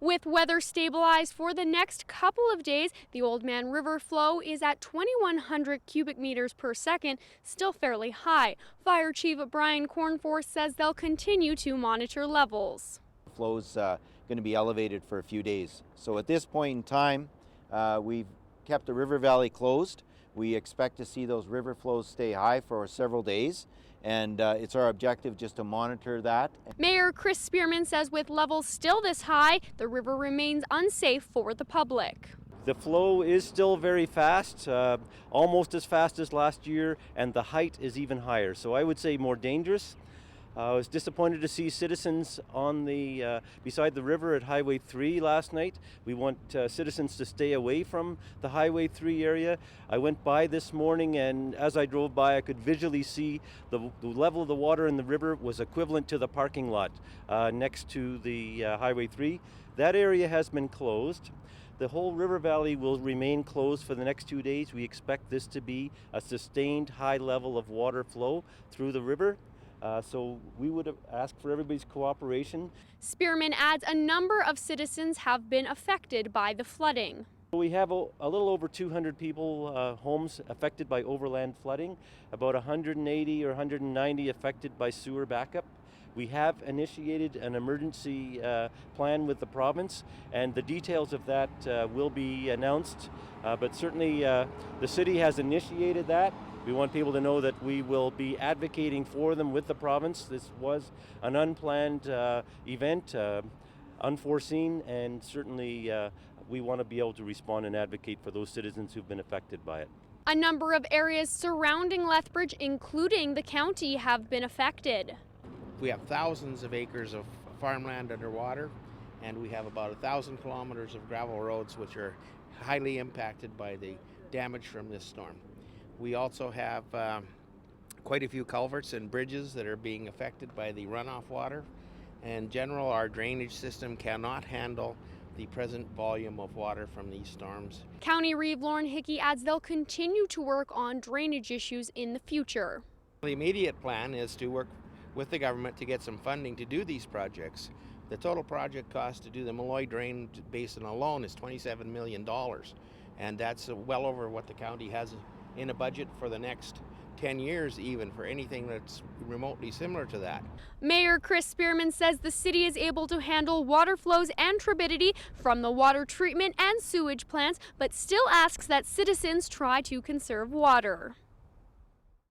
With weather stabilized for the next couple of days, the Oldman River flow is at 2,100 cubic meters per second, still fairly high. Fire Chief Brian Cornforth says they'll continue to monitor levels. Flow's going to be elevated for a few days. So at this point in time, we've kept the river valley closed. We expect to see those river flows stay high for several days, and it's our objective just to monitor that. Mayor Chris Spearman says with levels still this high, the river remains unsafe for the public. The flow is still very fast, almost as fast as last year, and the height is even higher. So I would say more dangerous. I was disappointed to see citizens on the beside the river at Highway 3 last night. We want citizens to stay away from the Highway 3 area. I went by this morning, and as I drove by, I could visually see the level of the water in the river was equivalent to the parking lot next to the Highway 3. That area has been closed. The whole river valley will remain closed for the next 2 days. We expect this to be a sustained high level of water flow through the river. So we would ask for everybody's cooperation. Spearman adds a number of citizens have been affected by the flooding. We have a little over 200 people, homes affected by overland flooding, about 180 or 190 affected by sewer backup. We have initiated an emergency plan with the province, and the details of that will be announced. But certainly the city has initiated that. We want people to know that we will be advocating for them with the province. This was an unplanned event, unforeseen, and certainly we want to be able to respond and advocate for those citizens who've been affected by it. A number of areas surrounding Lethbridge, including the county, have been affected. We have thousands of acres of farmland underwater, and we have about 1,000 kilometers of gravel roads which are highly impacted by the damage from this storm. We also have quite a few culverts and bridges that are being affected by the runoff water. In general, our drainage system cannot handle the present volume of water from these storms. County Reeve Lauren Hickey adds they'll continue to work on drainage issues in the future. The immediate plan is to work with the government to get some funding to do these projects. The total project cost to do the Malloy Drain Basin alone is $27 million, and that's well over what the county has in a budget for the next 10 years even for anything that's remotely similar to that. Mayor Chris Spearman says the city is able to handle water flows and turbidity from the water treatment and sewage plants, but still asks that citizens try to conserve water.